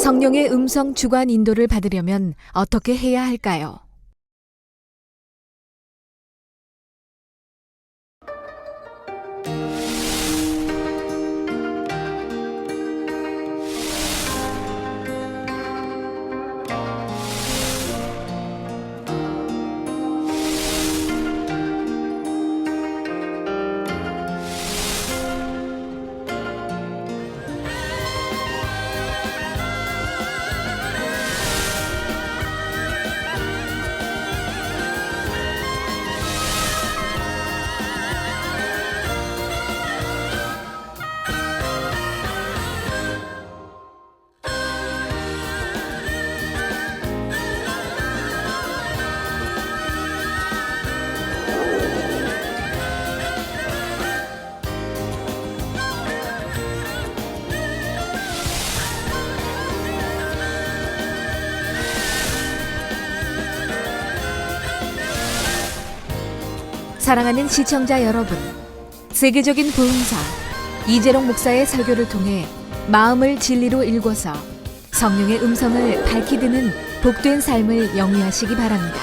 성령의 음성 주관 인도를 받으려면 어떻게 해야 할까요? 사랑하는 시청자 여러분, 세계적인 부흥사 이재롱 목사의 설교를 통해 마음을 진리로 일궈서 성령의 음성을 밝히 듣는 복된 삶을 영위하시기 바랍니다.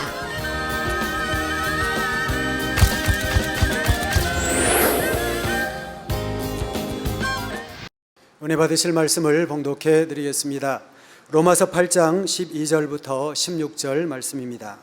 은혜 받으실 말씀을 봉독해 드리겠습니다. 로마서 8장 12절부터 16절 말씀입니다.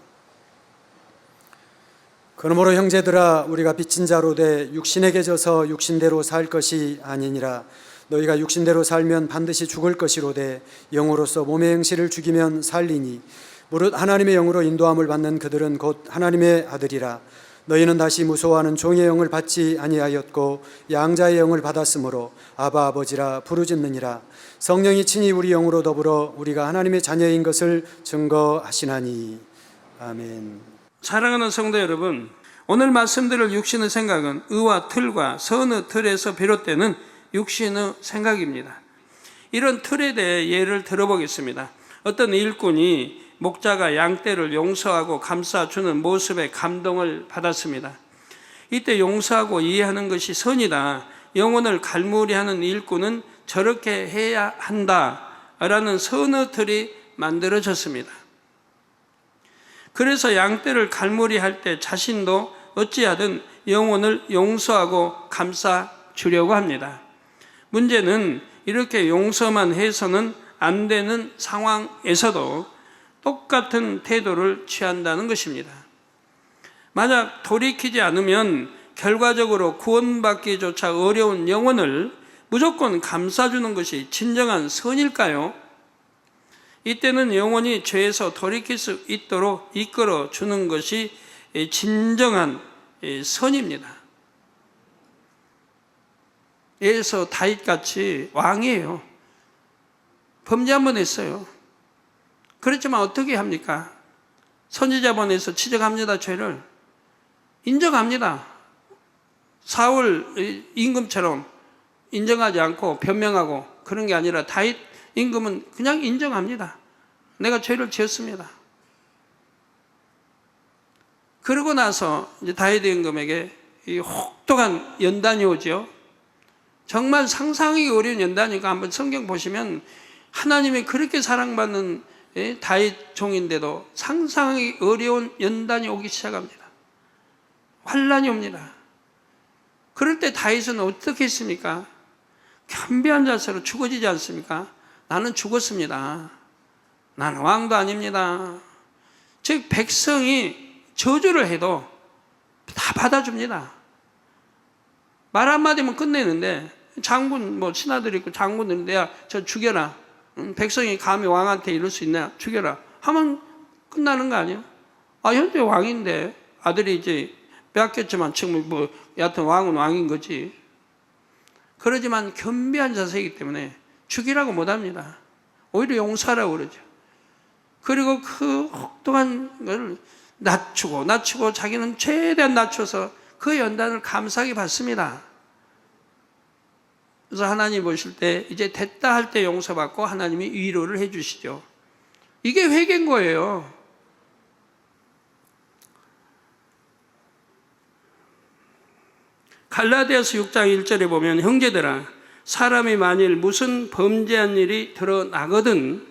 그러므로 형제들아, 우리가 빚진 자로 돼 육신에게 져서 육신대로 살 것이 아니니라. 너희가 육신대로 살면 반드시 죽을 것이로되 영으로서 몸의 행실을 죽이면 살리니 무릇 하나님의 영으로 인도함을 받는 그들은 곧 하나님의 아들이라. 너희는 다시 무소하는 종의 영을 받지 아니하였고 양자의 영을 받았으므로 아바 아버지라 부르짖느니라. 성령이 친히 우리 영으로 더불어 우리가 하나님의 자녀인 것을 증거하시나니. 아멘. 사랑하는 성도 여러분, 오늘 말씀드릴 육신의 생각은 의와 틀과 선의 틀에서 비롯되는 육신의 생각입니다. 이런 틀에 대해 예를 들어보겠습니다. 어떤 일꾼이 목자가 양떼를 용서하고 감싸주는 모습에 감동을 받았습니다. 이때 용서하고 이해하는 것이 선이다, 영혼을 갈무리하는 일꾼은 저렇게 해야 한다라는 선의 틀이 만들어졌습니다. 그래서 양떼를 갈무리할 때 자신도 어찌하든 영혼을 용서하고 감싸주려고 합니다. 문제는 이렇게 용서만 해서는 안 되는 상황에서도 똑같은 태도를 취한다는 것입니다. 만약 돌이키지 않으면 결과적으로 구원받기조차 어려운 영혼을 무조건 감싸주는 것이 진정한 선일까요? 이때는 영혼이 죄에서 돌이킬 수 있도록 이끌어 주는 것이 진정한 선입니다. 예를 들어서 다윗같이 왕이에요. 범죄 한 번 했어요. 그렇지만 어떻게 합니까? 선지자본에서 지적합니다. 죄를 인정합니다. 사울 임금처럼 인정하지 않고 변명하고 그런 게 아니라 다윗 임금은 그냥 인정합니다. 내가 죄를 지었습니다. 그러고 나서 이제 다윗 임금에게 이 혹독한 연단이 오죠. 정말 상상하기 어려운 연단이니까 한번 성경 보시면 하나님이 그렇게 사랑받는 다윗 종인데도 상상하기 어려운 연단이 오기 시작합니다. 환난이 옵니다. 그럴 때 다윗은 어떻게 했습니까? 겸비한 자세로 죽어지지 않습니까? 나는 죽었습니다. 나는 왕도 아닙니다. 즉 백성이 저주를 해도 다 받아줍니다. 말 한마디면 끝내는데 장군 신하들 있고 장군들 내가 저 죽여라. 백성이 감히 왕한테 이럴 수 있나? 죽여라. 하면 끝나는 거 아니에요? 현재 왕인데 아들이 이제 빼앗겼지만 지금 여하튼 왕은 왕인 거지. 그러지만 겸비한 자세이기 때문에 죽이라고 못합니다. 오히려 용서하라고 그러죠. 그리고 그 혹독한 걸 낮추고 자기는 최대한 낮춰서 그 연단을 감사하게 받습니다. 그래서 하나님 보실 때 이제 됐다 할 때 용서받고 하나님이 위로를 해 주시죠. 이게 회개인 거예요. 갈라디아서 6장 1절에 보면 형제들아 사람이 만일 무슨 범죄한 일이 드러나거든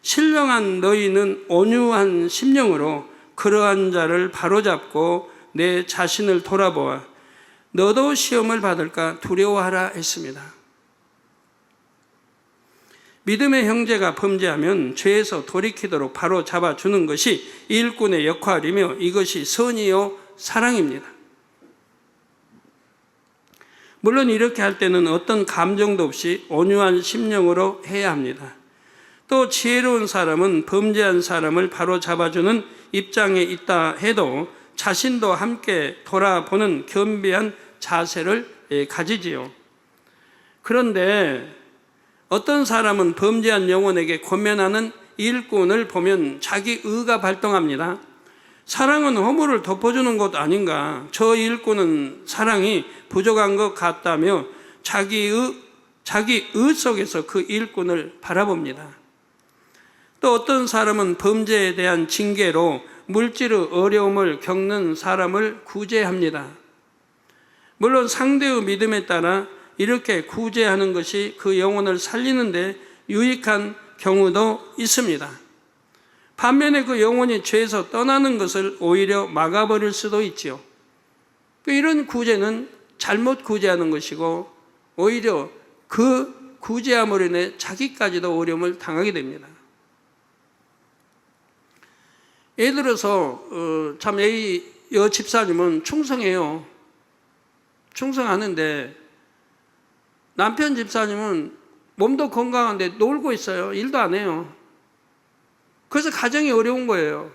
신령한 너희는 온유한 심령으로 그러한 자를 바로잡고 내 자신을 돌아보아 너도 시험을 받을까 두려워하라 했습니다. 믿음의 형제가 범죄하면 죄에서 돌이키도록 바로 잡아주는 것이 일꾼의 역할이며 이것이 선이요 사랑입니다. 물론 이렇게 할 때는 어떤 감정도 없이 온유한 심령으로 해야 합니다. 또 지혜로운 사람은 범죄한 사람을 바로 잡아주는 입장에 있다 해도 자신도 함께 돌아보는 겸비한 자세를 가지지요. 그런데 어떤 사람은 범죄한 영혼에게 권면하는 일꾼을 보면 자기 의가 발동합니다. 사랑은 허물을 덮어주는 것 아닌가? 저 일꾼은 사랑이 부족한 것 같다며 자기 의 속에서 그 일꾼을 바라봅니다. 또 어떤 사람은 범죄에 대한 징계로 물질의 어려움을 겪는 사람을 구제합니다. 물론 상대의 믿음에 따라 이렇게 구제하는 것이 그 영혼을 살리는 데 유익한 경우도 있습니다. 반면에 그 영혼이 죄에서 떠나는 것을 오히려 막아버릴 수도 있지요. 이런 구제는 잘못 구제하는 것이고 오히려 그 구제함으로 인해 자기까지도 어려움을 당하게 됩니다. 예를 들어서 참 여 집사님은 충성해요. 충성하는데 남편 집사님은 몸도 건강한데 놀고 있어요. 일도 안 해요. 그래서 가정이 어려운 거예요.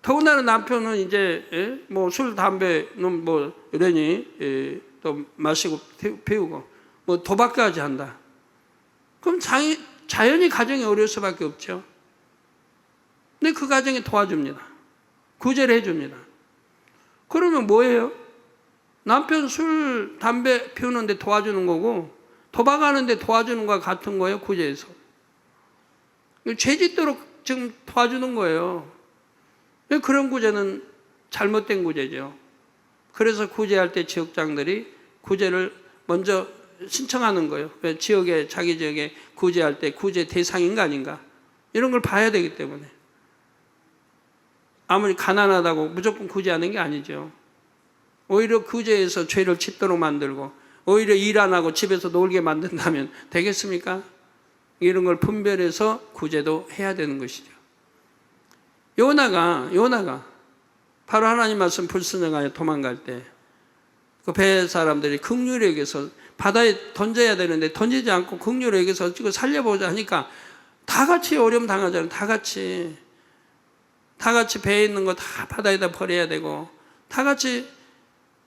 더군다나 남편은 이제 뭐 술, 담배는 뭐 이러니 또 마시고 피우고 뭐 도박까지 한다. 그럼 자연히 가정이 어려울 수밖에 없죠. 근데 그 가정에 도와줍니다. 구제를 해줍니다. 그러면 뭐예요? 남편 술, 담배 피우는데 도와주는 거고 도박하는데 도와주는 거와 같은 거예요. 구제해서. 죄 짓도록 지금 도와주는 거예요. 그런 구제는 잘못된 구제죠. 그래서 구제할 때 지역장들이 구제를 먼저 신청하는 거예요. 왜 자기 지역에 구제할 때 구제 대상인가 아닌가 이런 걸 봐야 되기 때문에. 아무리 가난하다고 무조건 구제하는 게 아니죠. 오히려 구제해서 죄를 짓도록 만들고 오히려 일 안 하고 집에서 놀게 만든다면 되겠습니까? 이런 걸 분별해서 구제도 해야 되는 것이죠. 요나가 바로 하나님 말씀 불순종하여 도망갈 때 그 배 사람들이 긍휼히 여겨서 바다에 던져야 되는데 던지지 않고 긍휼히 여겨서 어찌고 살려보자 하니까 다 같이 어려움 당하잖아요. 다 같이 배에 있는 거 다 바다에다 버려야 되고 다 같이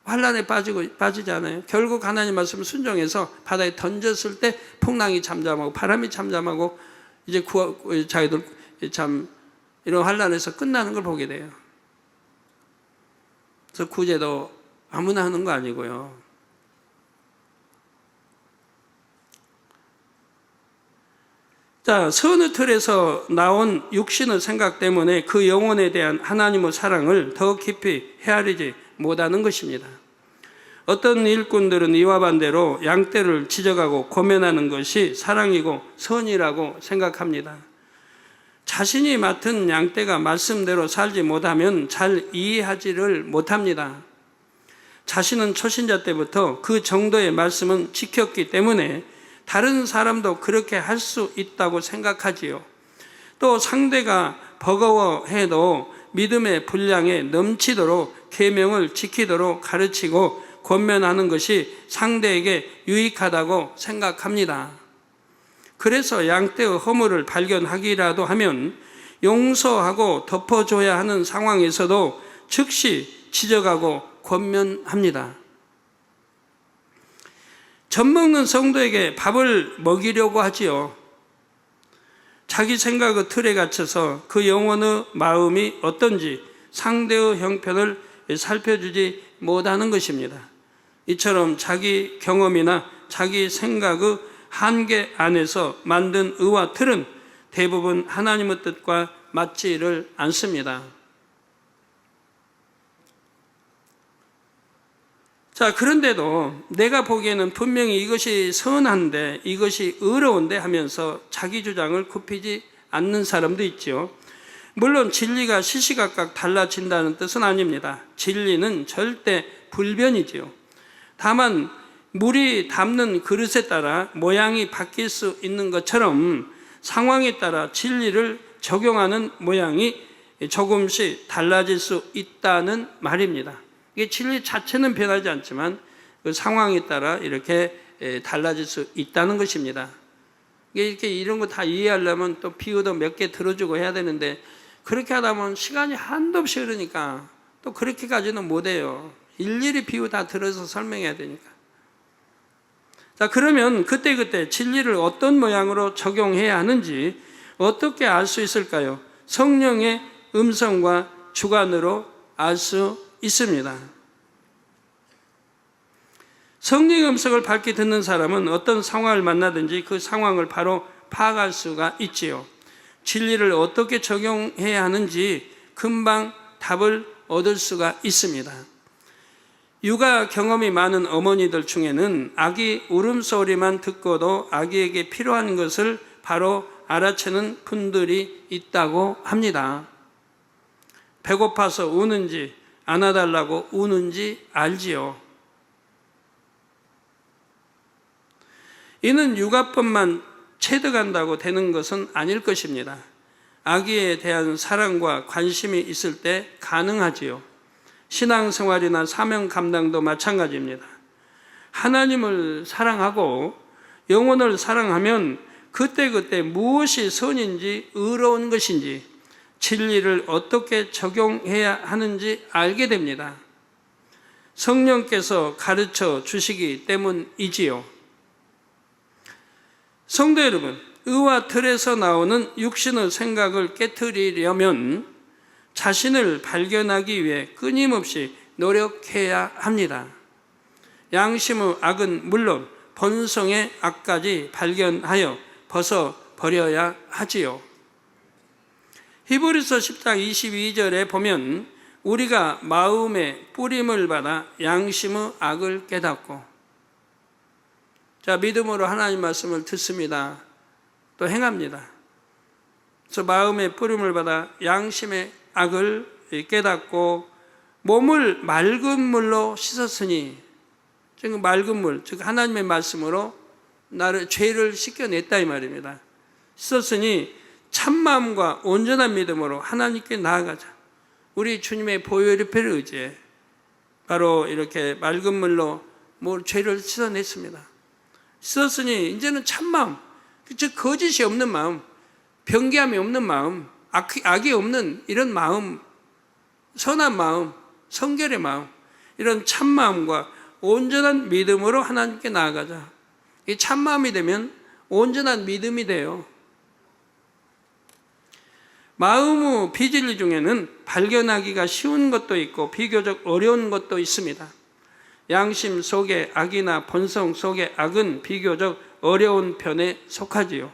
환란에 빠지잖아요. 결국 하나님 말씀 순종해서 바다에 던졌을 때 풍랑이 잠잠하고 바람이 잠잠하고 이제 자기들 참 이런 환란에서 끝나는 걸 보게 돼요. 그래서 구제도 아무나 하는 거 아니고요. 자, 선의 틀에서 나온 육신의 생각 때문에 그 영혼에 대한 하나님의 사랑을 더 깊이 헤아리지 못하는 것입니다. 어떤 일꾼들은 이와 반대로 양떼를 지적하고 고면하는 것이 사랑이고 선이라고 생각합니다. 자신이 맡은 양떼가 말씀대로 살지 못하면 잘 이해하지를 못합니다. 자신은 초신자 때부터 그 정도의 말씀은 지켰기 때문에 다른 사람도 그렇게 할 수 있다고 생각하지요. 또 상대가 버거워해도 믿음의 분량에 넘치도록 계명을 지키도록 가르치고 권면하는 것이 상대에게 유익하다고 생각합니다. 그래서 양떼의 허물을 발견하기라도 하면 용서하고 덮어줘야 하는 상황에서도 즉시 지적하고 권면합니다. 젖 먹는 성도에게 밥을 먹이려고 하지요. 자기 생각의 틀에 갇혀서 그 영혼의 마음이 어떤지 상대의 형편을 살펴주지 못하는 것입니다. 이처럼 자기 경험이나 자기 생각의 한계 안에서 만든 의와 틀은 대부분 하나님의 뜻과 맞지를 않습니다. 자, 그런데도 내가 보기에는 분명히 이것이 선한데, 이것이 의로운데 하면서 자기 주장을 굽히지 않는 사람도 있지요. 물론 진리가 시시각각 달라진다는 뜻은 아닙니다. 진리는 절대 불변이지요. 다만 물이 담는 그릇에 따라 모양이 바뀔 수 있는 것처럼 상황에 따라 진리를 적용하는 모양이 조금씩 달라질 수 있다는 말입니다. 이게 진리 자체는 변하지 않지만 그 상황에 따라 이렇게 달라질 수 있다는 것입니다. 이렇게 이런 거 다 이해하려면 또 비유도 몇 개 들어주고 해야 되는데, 그렇게 하다 보면 시간이 한도 없이 흐르니까 또 그렇게까지는 못해요. 일일이 비유 다 들어서 설명해야 되니까. 자, 그러면 그때그때 진리를 어떤 모양으로 적용해야 하는지 어떻게 알 수 있을까요? 성령의 음성과 주관으로 알 수 있습니다. 성령의 음성을 밝게 듣는 사람은 어떤 상황을 만나든지 그 상황을 바로 파악할 수가 있지요. 진리를 어떻게 적용해야 하는지 금방 답을 얻을 수가 있습니다. 육아 경험이 많은 어머니들 중에는 아기 울음소리만 듣고도 아기에게 필요한 것을 바로 알아채는 분들이 있다고 합니다. 배고파서 우는지 안아달라고 우는지 알지요. 이는 육아법만 체득한다고 되는 것은 아닐 것입니다. 아기에 대한 사랑과 관심이 있을 때 가능하지요. 신앙생활이나 사명 감당도 마찬가지입니다. 하나님을 사랑하고 영혼을 사랑하면 그때그때 무엇이 선인지 의로운 것인지 진리를 어떻게 적용해야 하는지 알게 됩니다. 성령께서 가르쳐 주시기 때문이지요. 성도 여러분, 의와 틀에서 나오는 육신의 생각을 깨트리려면 자신을 발견하기 위해 끊임없이 노력해야 합니다. 양심의 악은 물론 본성의 악까지 발견하여 벗어버려야 하지요. 히브리서 10장 22절에 보면 우리가 마음의 뿌림을 받아 양심의 악을 깨닫고, 자, 믿음으로 하나님 말씀을 듣습니다. 또 행합니다. 그래서 마음의 뿌림을 받아 양심의 악을 깨닫고 몸을 맑은 물로 씻었으니, 즉 맑은 물, 즉 하나님의 말씀으로 나를 죄를 씻겨냈다 이 말입니다. 씻었으니 참마음과 온전한 믿음으로 하나님께 나아가자. 우리 주님의 보혈의피를 의지해 바로 이렇게 맑은 물로 죄를 씻어냈습니다. 씻었으니 이제는 참마음, 즉 거짓이 없는 마음, 변개함이 없는 마음, 악이 없는 이런 마음, 선한 마음, 성결의 마음, 이런 참마음과 온전한 믿음으로 하나님께 나아가자. 이 참마음이 되면 온전한 믿음이 돼요. 마음의 비진리 중에는 발견하기가 쉬운 것도 있고 비교적 어려운 것도 있습니다. 양심 속의 악이나 본성 속의 악은 비교적 어려운 편에 속하지요.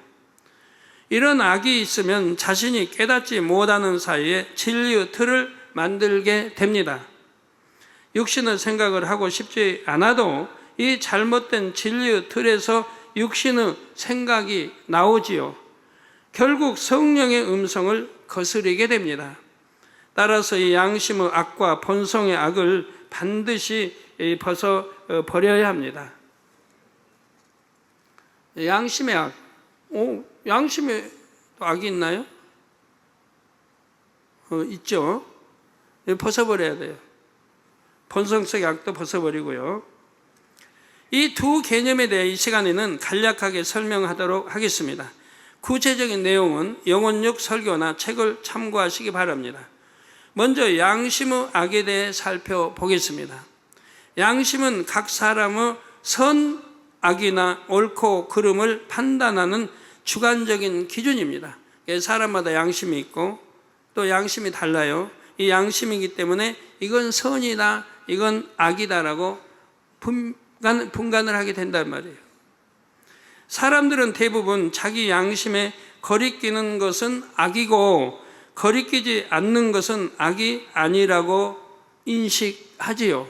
이런 악이 있으면 자신이 깨닫지 못하는 사이에 진리의 틀을 만들게 됩니다. 육신의 생각을 하고 싶지 않아도 이 잘못된 진리의 틀에서 육신의 생각이 나오지요. 결국 성령의 음성을 거스르게 됩니다. 따라서 이 양심의 악과 본성의 악을 반드시 벗어버려야 합니다. 양심의 악, 양심에 악이 있나요? 있죠. 벗어버려야 돼요. 본성적 악도 벗어버리고요. 이 두 개념에 대해 이 시간에는 간략하게 설명하도록 하겠습니다. 구체적인 내용은 영혼육 설교나 책을 참고하시기 바랍니다. 먼저 양심의 악에 대해 살펴보겠습니다. 양심은 각 사람의 선악이나 옳고 그름을 판단하는 주관적인 기준입니다. 사람마다 양심이 있고 또 양심이 달라요. 이 양심이기 때문에 이건 선이다, 이건 악이다라고 분간을 하게 된단 말이에요. 사람들은 대부분 자기 양심에 거리끼는 것은 악이고 거리끼지 않는 것은 악이 아니라고 인식하지요.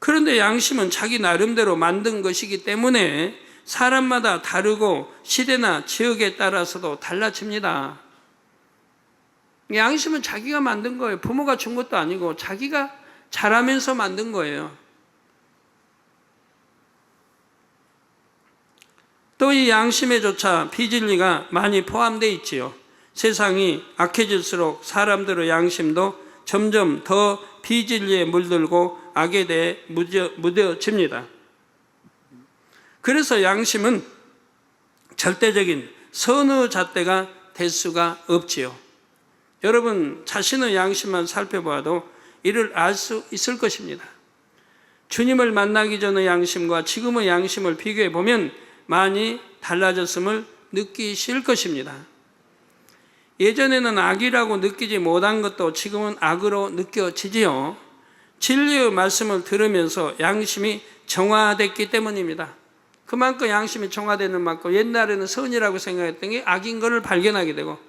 그런데 양심은 자기 나름대로 만든 것이기 때문에 사람마다 다르고 시대나 지역에 따라서도 달라집니다. 양심은 자기가 만든 거예요. 부모가 준 것도 아니고 자기가 자라면서 만든 거예요. 또 이 양심에조차 비진리가 많이 포함되어 있지요. 세상이 악해질수록 사람들의 양심도 점점 더 비진리에 물들고 악에 대해 무뎌집니다. 그래서 양심은 절대적인 선의 잣대가 될 수가 없지요. 여러분 자신의 양심만 살펴봐도 이를 알 수 있을 것입니다. 주님을 만나기 전의 양심과 지금의 양심을 비교해 보면 많이 달라졌음을 느끼실 것입니다. 예전에는 악이라고 느끼지 못한 것도 지금은 악으로 느껴지지요. 진리의 말씀을 들으면서 양심이 정화됐기 때문입니다. 그만큼 양심이 정화되는 만큼 옛날에는 선이라고 생각했던 게 악인 것을 발견하게 되고,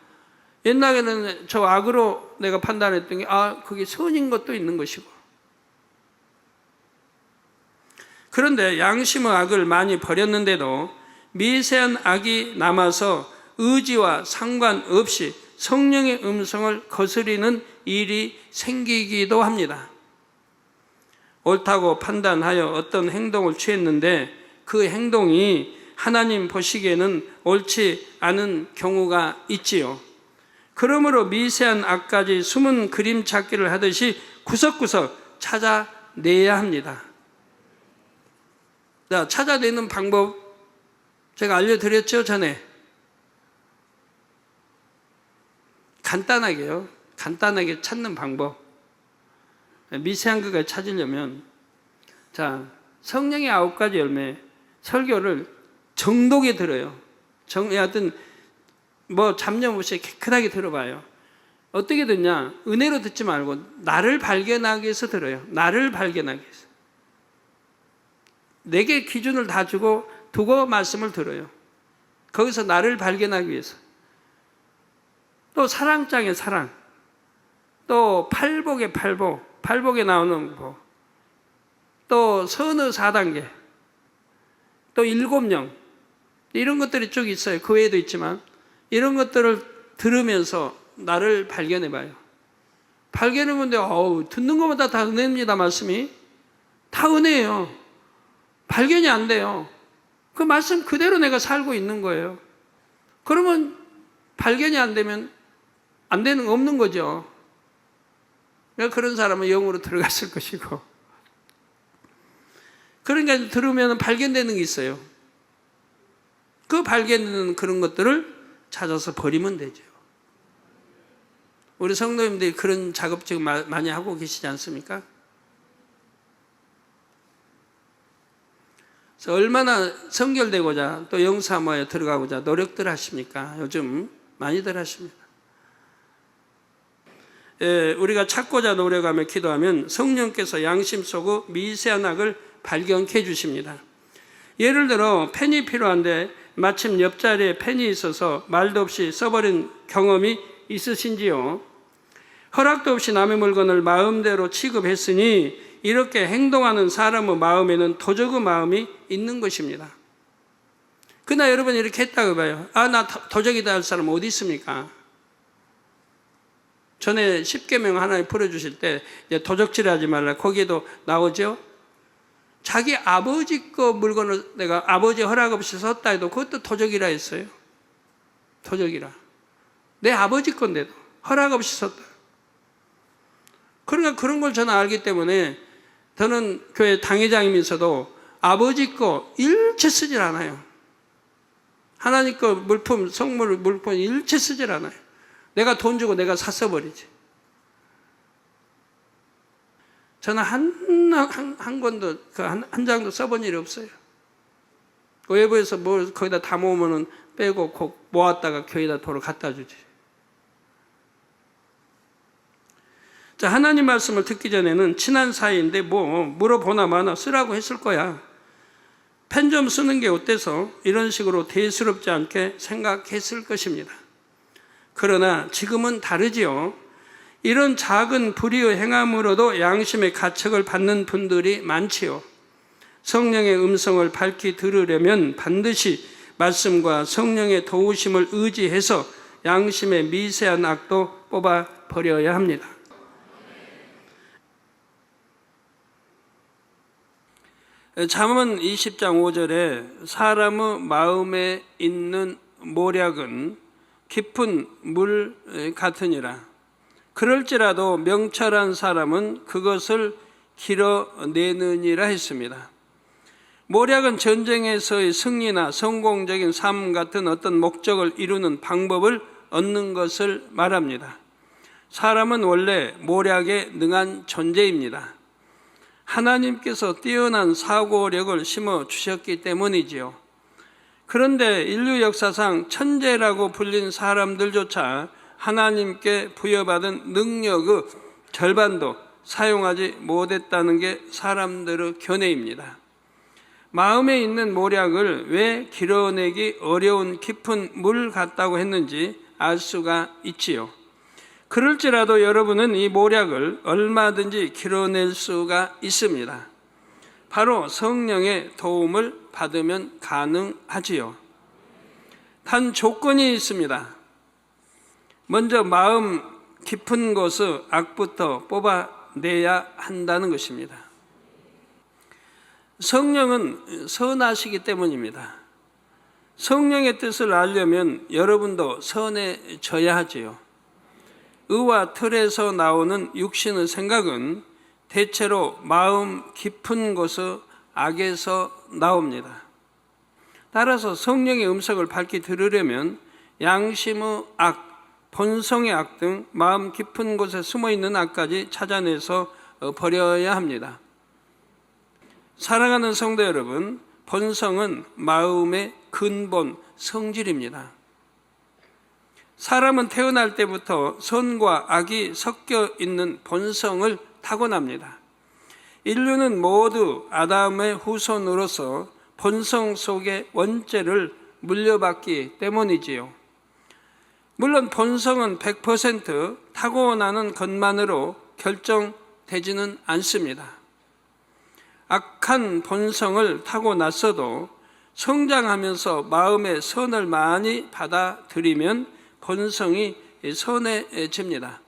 옛날에는 저 악으로 내가 판단했던 게 그게 선인 것도 있는 것이고. 그런데 양심의 악을 많이 버렸는데도 미세한 악이 남아서 의지와 상관없이 성령의 음성을 거스리는 일이 생기기도 합니다. 옳다고 판단하여 어떤 행동을 취했는데 그 행동이 하나님 보시기에는 옳지 않은 경우가 있지요. 그러므로 미세한 악까지 숨은 그림 찾기를 하듯이 구석구석 찾아내야 합니다. 자, 찾아내는 방법 제가 알려드렸죠, 전에. 간단하게요. 간단하게 찾는 방법. 미세한 것을 찾으려면, 자, 성령의 9가지 열매 설교를 정독에 들어요. 하여튼 뭐 잡념 없이 깨끗하게 들어봐요. 어떻게 듣냐? 은혜로 듣지 말고 나를 발견하기 위해서 들어요. 나를 발견하기 위해서. 내게 기준을 다 두고 말씀을 들어요. 거기서 나를 발견하기 위해서. 또 사랑장의 사랑, 또 팔복의 팔복, 팔복에 나오는 복, 또 선의 4단계, 또 7령, 이런 것들이 쭉 있어요. 그 외에도 있지만 이런 것들을 들으면서 나를 발견해봐요. 발견해보는데 듣는 것마다 다 은혜입니다. 말씀이 다 은혜예요. 발견이 안 돼요. 그 말씀 그대로 내가 살고 있는 거예요. 그러면 발견이 안 되면 안 되는 거 없는 거죠. 그런 사람은 영으로 들어갔을 것이고. 그러니까 들으면 발견되는 게 있어요. 그 발견되는 그런 것들을 찾아서 버리면 되죠. 우리 성도님들이 그런 작업 지금 많이 하고 계시지 않습니까? 그래서 얼마나 성결되고자 또 영사모에 들어가고자 노력들 하십니까? 요즘 많이들 하십니다. 우리가 찾고자 노력하며 기도하면 성령께서 양심 속의 미세한 악을 발견해 주십니다. 예를 들어 펜이 필요한데 마침 옆자리에 펜이 있어서 말도 없이 써버린 경험이 있으신지요? 허락도 없이 남의 물건을 마음대로 취급했으니 이렇게 행동하는 사람의 마음에는 도적의 마음이 있는 것입니다. 그러나 여러분 이렇게 했다고 봐요. 나 도적이다 할 사람 어디 있습니까? 전에 10계명 하나님 풀어주실 때 도적질하지 말라 거기에도 나오죠. 자기 아버지 거 물건을 내가 아버지 허락 없이 썼다 해도 그것도 도적이라 했어요. 도적이라. 내 아버지 건데도 허락 없이 썼다. 그러니까 그런 걸 저는 알기 때문에 저는 교회 당회장이면서도 아버지 거 일체 쓰질 않아요. 하나님 거 물품, 성물 물품 일체 쓰질 않아요. 내가 돈 주고 내가 샀어버리지. 저는 한 권도, 한 장도 써본 일이 없어요. 외부에서 뭘 거기다 다 모으면은 빼고 꼭 모았다가 교회에다 도로 갖다 주지. 자, 하나님 말씀을 듣기 전에는 친한 사이인데 뭐 물어보나 마나 쓰라고 했을 거야. 펜 좀 쓰는 게 어때서 이런 식으로 대수롭지 않게 생각했을 것입니다. 그러나 지금은 다르지요. 이런 작은 불의의 행함으로도 양심의 가책을 받는 분들이 많지요. 성령의 음성을 밝히 들으려면 반드시 말씀과 성령의 도우심을 의지해서 양심의 미세한 악도 뽑아 버려야 합니다. 잠언 20장 5절에 사람의 마음에 있는 모략은 깊은 물 같으니라. 그럴지라도 명철한 사람은 그것을 길어내느니라 했습니다. 모략은 전쟁에서의 승리나 성공적인 삶 같은 어떤 목적을 이루는 방법을 얻는 것을 말합니다. 사람은 원래 모략에 능한 존재입니다. 하나님께서 뛰어난 사고력을 심어 주셨기 때문이지요. 그런데 인류 역사상 천재라고 불린 사람들조차 하나님께 부여받은 능력의 절반도 사용하지 못했다는 게 사람들의 견해입니다. 마음에 있는 모략을 왜 길어내기 어려운 깊은 물 같다고 했는지 알 수가 있지요. 그럴지라도 여러분은 이 모략을 얼마든지 길어낼 수가 있습니다. 바로 성령의 도움을 받으면 가능하지요. 단 조건이 있습니다. 먼저 마음 깊은 곳의 악부터 뽑아내야 한다는 것입니다. 성령은 선하시기 때문입니다. 성령의 뜻을 알려면 여러분도 선해져야 하지요. 의와 틀에서 나오는 육신의 생각은 대체로 마음 깊은 곳의 악에서 나옵니다. 따라서 성령의 음성을 밝히 들으려면 양심의 악, 본성의 악 등 마음 깊은 곳에 숨어있는 악까지 찾아내서 버려야 합니다. 사랑하는 성도 여러분, 본성은 마음의 근본, 성질입니다. 사람은 태어날 때부터 선과 악이 섞여 있는 본성을 타고납니다. 인류는 모두 아담의 후손으로서 본성 속의 원죄를 물려받기 때문이지요. 물론 본성은 100% 타고나는 것만으로 결정되지는 않습니다. 악한 본성을 타고났어도 성장하면서 마음의 선을 많이 받아들이면 본성이 선해집니다.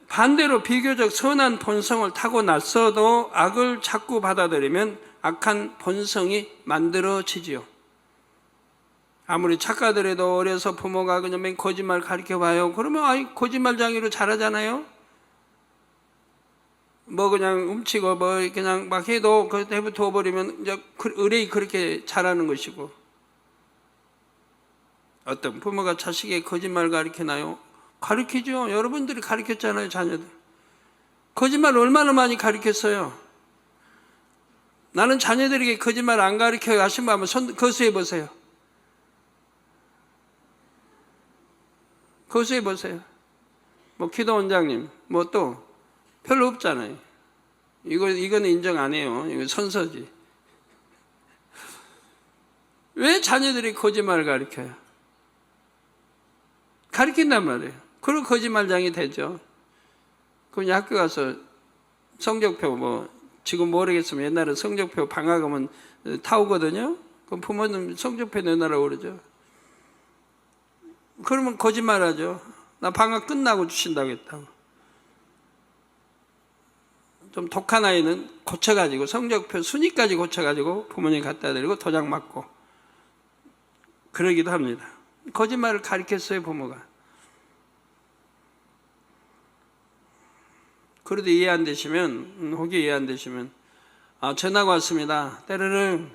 반대로 비교적 선한 본성을 타고났어도 악을 자꾸 받아들이면 악한 본성이 만들어지지요. 아무리 착하더라도 어려서 부모가 그냥 맨 거짓말 가르쳐봐요. 그러면 거짓말장이로 자라잖아요. 뭐 그냥 훔치고 뭐 그냥 막 해도 그 해부터 버리면 이제 의뢰이 그렇게 자라는 것이고. 어떤 부모가 자식에게 거짓말 가르치나요? 가르치죠. 여러분들이 가르쳤잖아요, 자녀들. 거짓말 얼마나 많이 가르쳤어요. 나는 자녀들에게 거짓말 안 가르쳐요 하신 분 한번 손 거수해 보세요. 거수해 보세요. 뭐 기도 원장님, 뭐 또 별로 없잖아요. 이거는 인정 안 해요. 이거 선서지. 왜 자녀들이 거짓말 가르쳐요? 가르친단 말이에요. 그리고 거짓말장이 되죠. 그럼 학교 가서 성적표 뭐 지금 모르겠으면 옛날에 성적표 방학하면 타오거든요. 그럼 부모님 성적표 내놔라고 그러죠. 그러면 거짓말하죠. 나 방학 끝나고 주신다고 했다고. 좀 독한 아이는 고쳐가지고 성적표 순위까지 고쳐가지고 부모님 갖다 드리고 도장 맞고 그러기도 합니다. 거짓말을 가르쳤어요, 부모가. 그래도 이해 안 되시면, 혹이 이해 안 되시면, 전화가 왔습니다. 때르릉.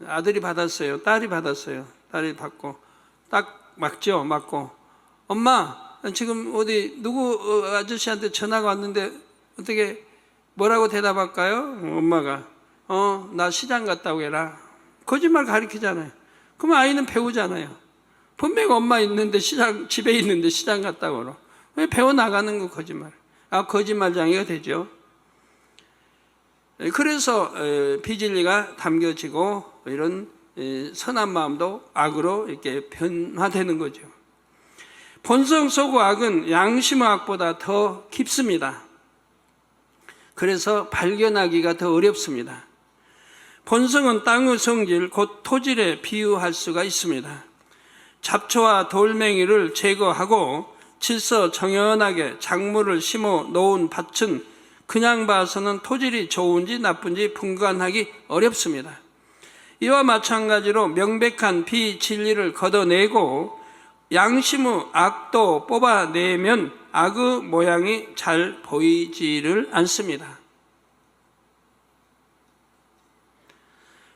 아들이 받았어요. 딸이 받았어요. 딸이 받고. 딱 맞죠? 맞고. 엄마, 지금 어디, 누구 아저씨한테 전화가 왔는데, 어떻게, 뭐라고 대답할까요? 엄마가. 나 시장 갔다 오게라. 거짓말 가르치잖아요. 그러면 아이는 배우잖아요. 분명히 엄마 있는데 집에 있는데 시장 갔다 오러. 왜 배워나가는 거 거짓말. 거짓말장애가 되죠. 그래서 비진리가 담겨지고 이런 선한 마음도 악으로 이렇게 변화되는 거죠. 본성 속의 악은 양심의 악보다 더 깊습니다. 그래서 발견하기가 더 어렵습니다. 본성은 땅의 성질, 곧 토질에 비유할 수가 있습니다. 잡초와 돌멩이를 제거하고 질서 정연하게 작물을 심어 놓은 밭은 그냥 봐서는 토질이 좋은지 나쁜지 분간하기 어렵습니다. 이와 마찬가지로 명백한 비진리를 걷어내고 양심의 악도 뽑아내면 악의 모양이 잘 보이지를 않습니다.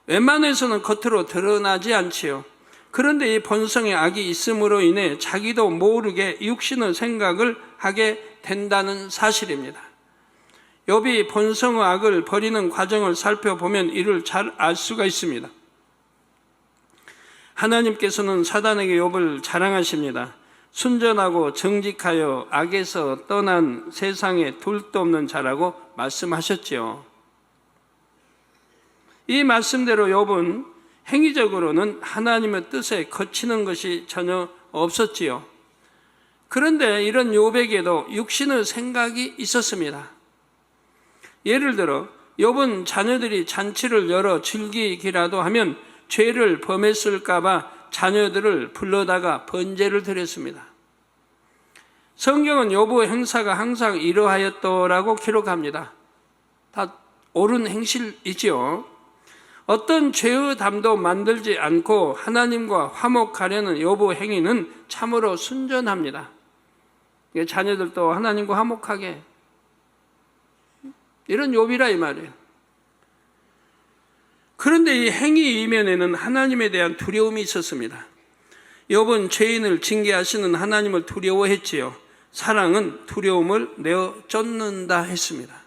웬만해서는 겉으로 드러나지 않지요. 그런데 이 본성의 악이 있음으로 인해 자기도 모르게 육신의 생각을 하게 된다는 사실입니다. 욥이 본성의 악을 버리는 과정을 살펴보면 이를 잘 알 수가 있습니다. 하나님께서는 사단에게 욥을 자랑하십니다. 순전하고 정직하여 악에서 떠난 세상에 둘도 없는 자라고 말씀하셨지요. 이 말씀대로 욥은 행위적으로는 하나님의 뜻에 거치는 것이 전혀 없었지요. 그런데 이런 욥에게도 육신의 생각이 있었습니다. 예를 들어 욥은 자녀들이 잔치를 열어 즐기기라도 하면 죄를 범했을까 봐 자녀들을 불러다가 번제를 드렸습니다. 성경은 욥의 행사가 항상 이러하였더라고 기록합니다. 다 옳은 행실이지요. 어떤 죄의 담도 만들지 않고 하나님과 화목하려는 욥의 행위는 참으로 순전합니다. 자녀들도 하나님과 화목하게 이런 욥이라 이 말이에요. 그런데 이 행위 이면에는 하나님에 대한 두려움이 있었습니다. 욥은 죄인을 징계하시는 하나님을 두려워했지요. 사랑은 두려움을 내어 쫓는다 했습니다.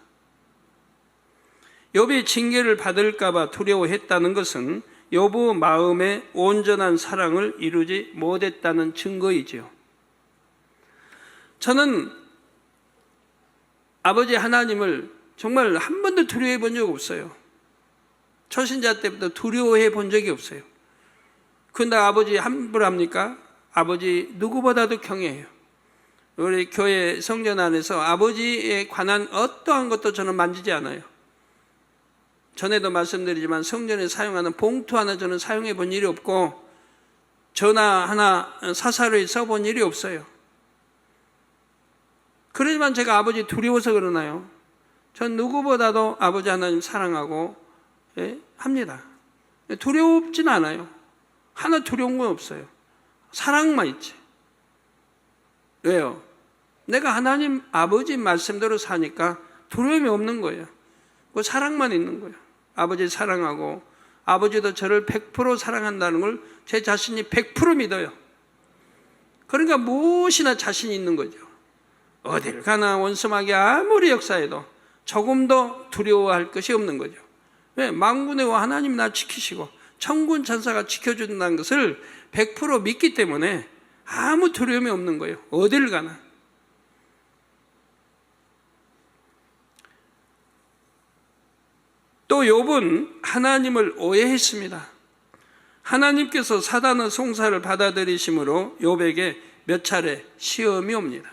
욥이 징계를 받을까 봐 두려워했다는 것은 욥의 마음에 온전한 사랑을 이루지 못했다는 증거이지요. 저는 아버지 하나님을 정말 한 번도 두려워해 본 적 없어요. 초신자 때부터 두려워해 본 적이 없어요. 근데 아버지 함부로 합니까? 아버지 누구보다도 경외해요. 우리 교회 성전 안에서 아버지에 관한 어떠한 것도 저는 만지지 않아요. 전에도 말씀드리지만 성전에 사용하는 봉투 하나 저는 사용해 본 일이 없고 전화 하나 사사로이 써본 일이 없어요. 그러지만 제가 아버지 두려워서 그러나요? 전 누구보다도 아버지 하나님 사랑하고 합니다. 두렵진 않아요. 하나 두려운 건 없어요. 사랑만 있지. 왜요? 내가 하나님 아버지 말씀대로 사니까 두려움이 없는 거예요. 그 사랑만 있는 거예요. 아버지 사랑하고 아버지도 저를 100% 사랑한다는 걸 제 자신이 100% 믿어요. 그러니까 무엇이나 자신이 있는 거죠. 어딜 가나 원수마귀 아무리 역사해도 조금도 두려워할 것이 없는 거죠. 왜? 만군의 왕 하나님이 나 지키시고 천군 천사가 지켜준다는 것을 100% 믿기 때문에 아무 두려움이 없는 거예요. 어딜 가나. 또 욥은 하나님을 오해했습니다. 하나님께서 사단의 송사를 받아들이심으로 욥에게 몇 차례 시험이 옵니다.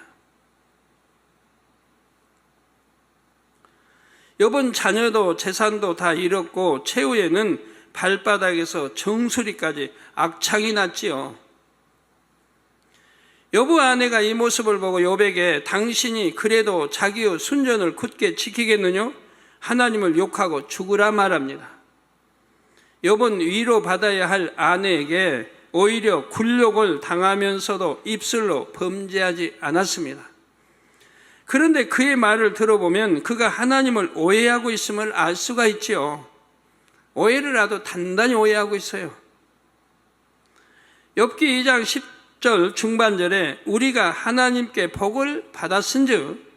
욥은 자녀도 재산도 다 잃었고 최후에는 발바닥에서 정수리까지 악창이 났지요. 욥의 아내가 이 모습을 보고 욥에게 당신이 그래도 자기의 순전을 굳게 지키겠느냐? 하나님을 욕하고 죽으라 말합니다. 욥은 위로받아야 할 아내에게 오히려 굴욕을 당하면서도 입술로 범죄하지 않았습니다. 그런데 그의 말을 들어보면 그가 하나님을 오해하고 있음을 알 수가 있지요. 오해를 하도 단단히 오해하고 있어요. 욥기 2장 10절 중반절에 우리가 하나님께 복을 받았은즉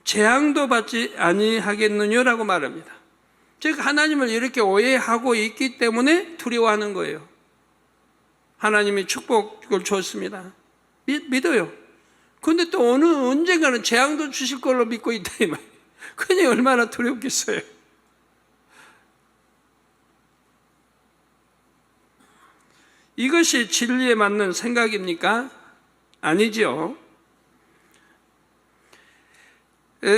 재앙도 받지 아니하겠느냐라고 말합니다. 즉 하나님을 이렇게 오해하고 있기 때문에 두려워하는 거예요. 하나님이 축복을 줬습니다. 믿어요. 그런데 또 언젠가는 재앙도 주실 걸로 믿고 있다 이 말이에요. 그니 얼마나 두렵겠어요. 이것이 진리에 맞는 생각입니까? 아니지요.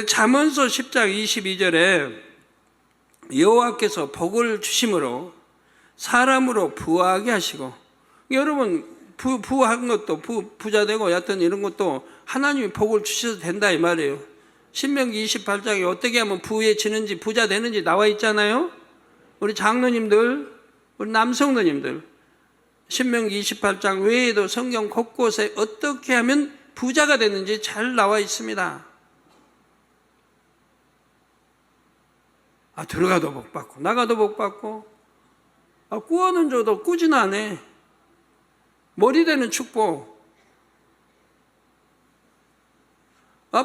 잠언서 10장 22절에 여호와께서 복을 주심으로 사람으로 부하게 하시고, 여러분 부한 것도 부자 되고 여하튼 이런 것도 하나님이 복을 주셔도 된다 이 말이에요. 신명기 28장에 어떻게 하면 부해지는지 부자 되는지 나와 있잖아요. 우리 장로님들, 우리 남성노님들 신명기 28장 외에도 성경 곳곳에 어떻게 하면 부자가 되는지 잘 나와 있습니다. 들어가도 복 받고 나가도 복 받고 꾸어는 줘도 꾸지는 않네. 머리 되는 축복.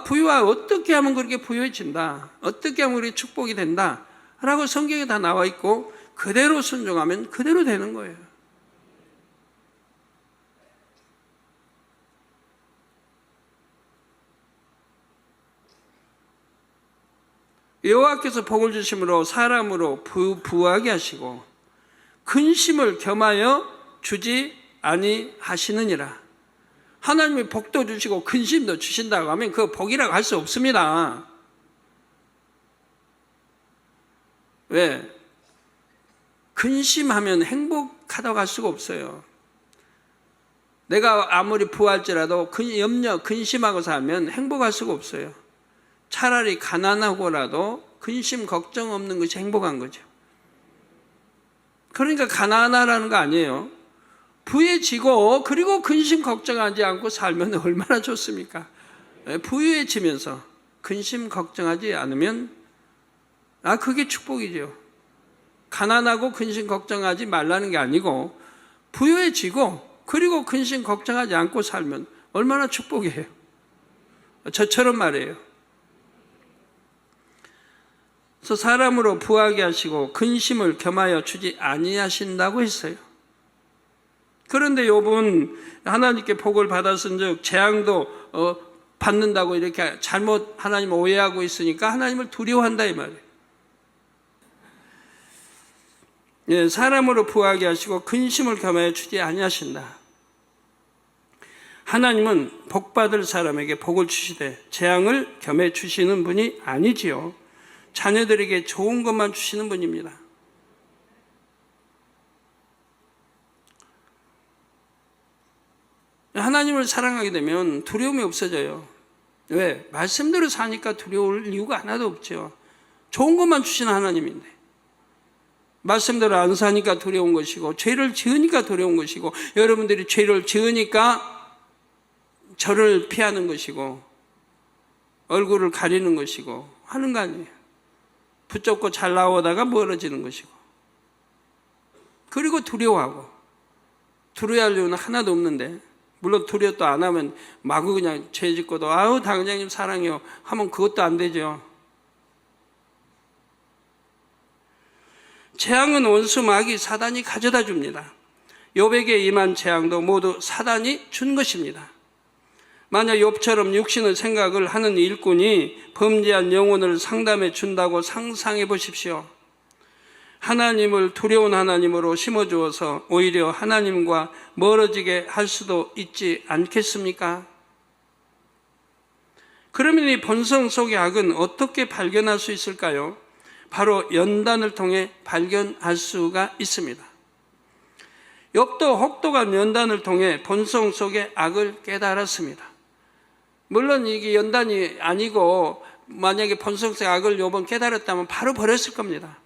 부유와 어떻게 하면 그렇게 부유해진다, 어떻게 하면 그렇게 축복이 된다 라고 성경에 다 나와 있고 그대로 순종하면 그대로 되는 거예요. 여호와께서 복을 주심으로 사람으로 부하게 하시고 근심을 겸하여 주지 아니하시느니라. 하나님이 복도 주시고 근심도 주신다고 하면 그 복이라고 할 수 없습니다. 왜? 근심하면 행복하다고 할 수가 없어요. 내가 아무리 부할지라도 염려, 근심하고 살면 행복할 수가 없어요. 차라리 가난하고라도 근심, 걱정 없는 것이 행복한 거죠. 그러니까 가난하라는 거 아니에요. 부유해지고 그리고 근심 걱정하지 않고 살면 얼마나 좋습니까? 부유해지면서 근심 걱정하지 않으면 그게 축복이죠. 가난하고 근심 걱정하지 말라는 게 아니고 부유해지고 그리고 근심 걱정하지 않고 살면 얼마나 축복이에요. 저처럼 말이에요. 그래서 사람으로 부하게 하시고 근심을 겸하여 주지 아니하신다고 했어요. 그런데 욥은 하나님께 복을 받았은즉 재앙도 받는다고 이렇게 잘못 하나님을 오해하고 있으니까 하나님을 두려워한다 이 말이에요. 사람으로 부하게 하시고 근심을 겸하여 주지 아니하신다. 하나님은 복받을 사람에게 복을 주시되 재앙을 겸해 주시는 분이 아니지요. 자녀들에게 좋은 것만 주시는 분입니다. 하나님을 사랑하게 되면 두려움이 없어져요. 왜? 말씀대로 사니까 두려울 이유가 하나도 없죠. 좋은 것만 주시는 하나님인데 말씀대로 안 사니까 두려운 것이고 죄를 지으니까 두려운 것이고 여러분들이 죄를 지으니까 저를 피하는 것이고 얼굴을 가리는 것이고 하는 거 아니에요. 붙잡고 잘 나오다가 멀어지는 것이고 그리고 두려워하고 두려워할 이유는 하나도 없는데 물론 두려워도 안 하면 마구 그냥 죄 짓고도 당장님 사랑해요 하면 그것도 안 되죠. 재앙은 원수 마귀 사단이 가져다 줍니다. 욥에게 임한 재앙도 모두 사단이 준 것입니다. 만약 욥처럼 육신의 생각을 하는 일꾼이 범죄한 영혼을 상담해 준다고 상상해 보십시오. 하나님을 두려운 하나님으로 심어주어서 오히려 하나님과 멀어지게 할 수도 있지 않겠습니까? 그러면 이 본성 속의 악은 어떻게 발견할 수 있을까요? 바로 연단을 통해 발견할 수가 있습니다. 욥도 혹독한 연단을 통해 본성 속의 악을 깨달았습니다. 물론 이게 연단이 아니고 만약에 본성 속의 악을 욥은 깨달았다면 바로 버렸을 겁니다.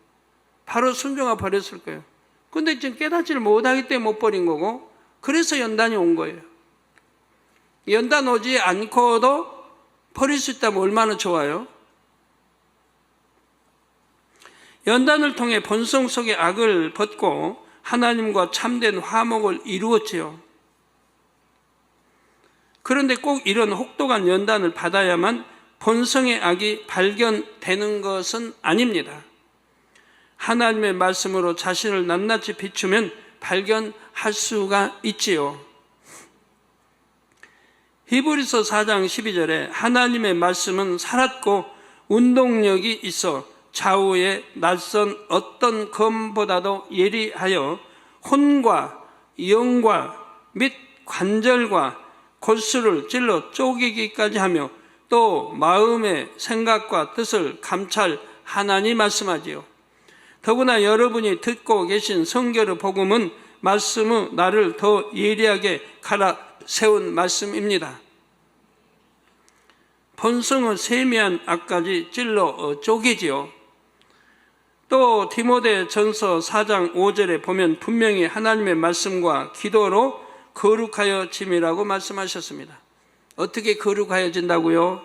바로 순종하고 버렸을 거예요. 근데 지금 깨닫지를 못하기 때문에 못 버린 거고, 그래서 연단이 온 거예요. 연단 오지 않고도 버릴 수 있다면 얼마나 좋아요? 연단을 통해 본성 속의 악을 벗고 하나님과 참된 화목을 이루었지요. 그런데 꼭 이런 혹독한 연단을 받아야만 본성의 악이 발견되는 것은 아닙니다. 하나님의 말씀으로 자신을 낱낱이 비추면 발견할 수가 있지요. 히브리서 4장 12절에 하나님의 말씀은 살았고 운동력이 있어 좌우의 낯선 어떤 검보다도 예리하여 혼과 영과 및 관절과 골수를 찔러 쪼개기까지 하며 또 마음의 생각과 뜻을 감찰하나니 말씀하지요. 더구나 여러분이 듣고 계신 성결의 복음은 말씀의 나를 더 예리하게 갈아 세운 말씀입니다. 본성의 세미한 악까지 찔러 쪼개지요. 또 디모데 전서 4장 5절에 보면 분명히 하나님의 말씀과 기도로 거룩하여짐이라고 말씀하셨습니다. 어떻게 거룩하여진다고요?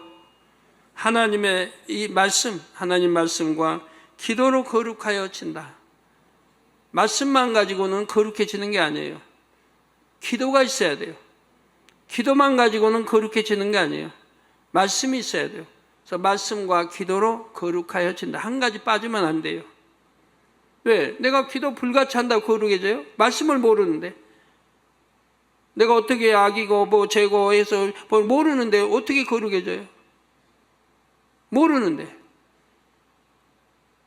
하나님의 이 말씀, 하나님 말씀과 기도로 거룩하여진다. 말씀만 가지고는 거룩해지는 게 아니에요. 기도가 있어야 돼요. 기도만 가지고는 거룩해지는 게 아니에요. 말씀이 있어야 돼요. 그래서 말씀과 기도로 거룩하여진다. 한 가지 빠지면 안 돼요. 왜? 내가 기도 불같이 한다고 거룩해져요? 말씀을 모르는데. 내가 어떻게 악이고 뭐 죄고 해서 모르는데 어떻게 거룩해져요? 모르는데.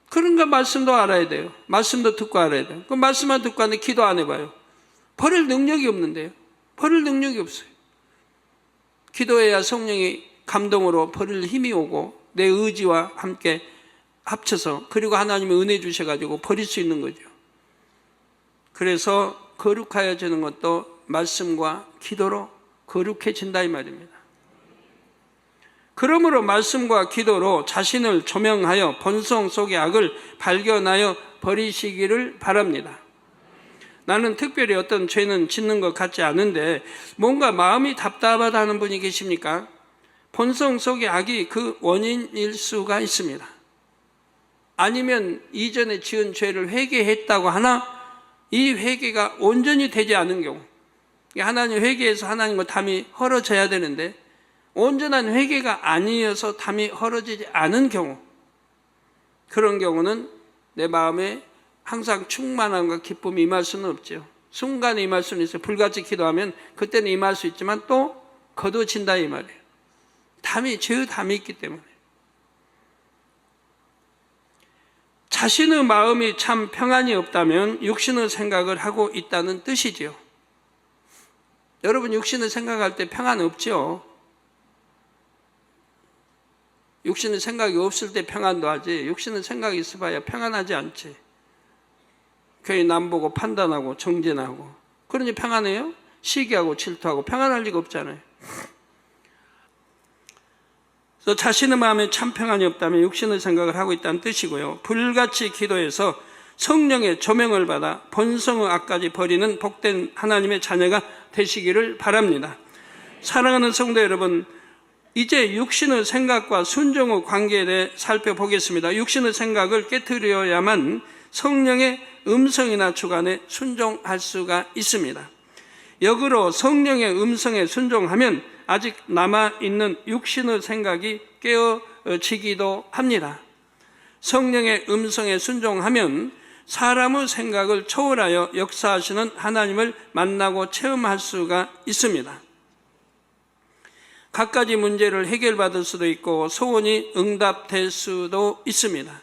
그러니까 말씀도 알아야 돼요. 말씀도 듣고 알아야 돼요. 그 말씀만 듣고 하는데 기도 안 해봐요. 버릴 능력이 없는데요. 버릴 능력이 없어요. 기도해야 성령이 감동으로 버릴 힘이 오고 내 의지와 함께 합쳐서 그리고 하나님의 은혜 주셔가지고 버릴 수 있는 거죠. 그래서 거룩하여지는 것도 말씀과 기도로 거룩해진다 이 말입니다. 그러므로 말씀과 기도로 자신을 조명하여 본성 속의 악을 발견하여 버리시기를 바랍니다. 나는 특별히 어떤 죄는 짓는 것 같지 않은데 뭔가 마음이 답답하다는 분이 계십니까? 본성 속의 악이 그 원인일 수가 있습니다. 아니면 이전에 지은 죄를 회개했다고 하나 이 회개가 온전히 되지 않은 경우, 하나님 회개해서 하나님과 담이 헐어져야 되는데 온전한 회개가 아니어서 담이 헐어지지 않은 경우, 그런 경우는 내 마음에 항상 충만함과 기쁨이 임할 수는 없죠. 순간에 임할 수는 있어요. 불같이 기도하면 그때는 임할 수 있지만 또 거둬진다 이 말이에요. 죄의 담이 있기 때문에. 자신의 마음이 참 평안이 없다면 육신의 생각을 하고 있다는 뜻이지요. 여러분 육신의 생각할 때 평안 없죠. 육신의 생각이 없을 때 평안도 하지 육신의 생각이 있어봐야 평안하지 않지. 괜히 남보고 판단하고 정진하고 그러니 평안해요? 시기하고 질투하고 평안할 리가 없잖아요. 그래서 자신의 마음에 참 평안이 없다면 육신의 생각을 하고 있다는 뜻이고요. 불같이 기도해서 성령의 조명을 받아 본성의 악까지 버리는 복된 하나님의 자녀가 되시기를 바랍니다. 사랑하는 성도 여러분, 이제 육신의 생각과 순종의 관계에 대해 살펴보겠습니다. 육신의 생각을 깨트려야만 성령의 음성이나 주관에 순종할 수가 있습니다. 역으로 성령의 음성에 순종하면 아직 남아있는 육신의 생각이 깨어지기도 합니다. 성령의 음성에 순종하면 사람의 생각을 초월하여 역사하시는 하나님을 만나고 체험할 수가 있습니다. 갖가지 문제를 해결받을 수도 있고 소원이 응답될 수도 있습니다.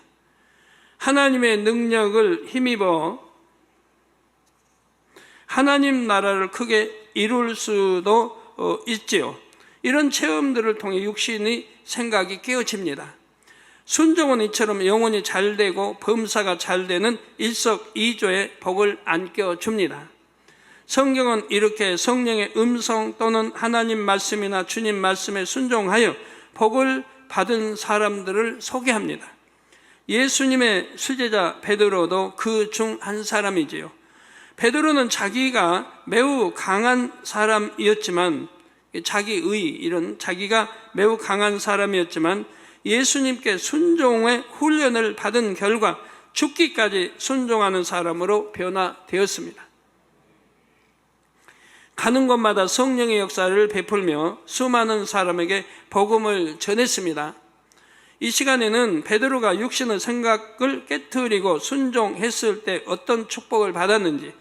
하나님의 능력을 힘입어 하나님 나라를 크게 이룰 수도 있지요. 이런 체험들을 통해 육신의 생각이 깨어집니다. 순종은 이처럼 영혼이 잘되고 범사가 잘되는 일석이조의 복을 안겨줍니다. 성경은 이렇게 성령의 음성 또는 하나님 말씀이나 주님 말씀에 순종하여 복을 받은 사람들을 소개합니다. 예수님의 수제자 베드로도 그 중 한 사람이지요. 베드로는 자기가 매우 강한 사람이었지만, 자기가 매우 강한 사람이었지만 예수님께 순종의 훈련을 받은 결과 죽기까지 순종하는 사람으로 변화되었습니다. 가는 곳마다 성령의 역사를 베풀며 수많은 사람에게 복음을 전했습니다. 이 시간에는 베드로가 육신의 생각을 깨트리고 순종했을 때 어떤 축복을 받았는지,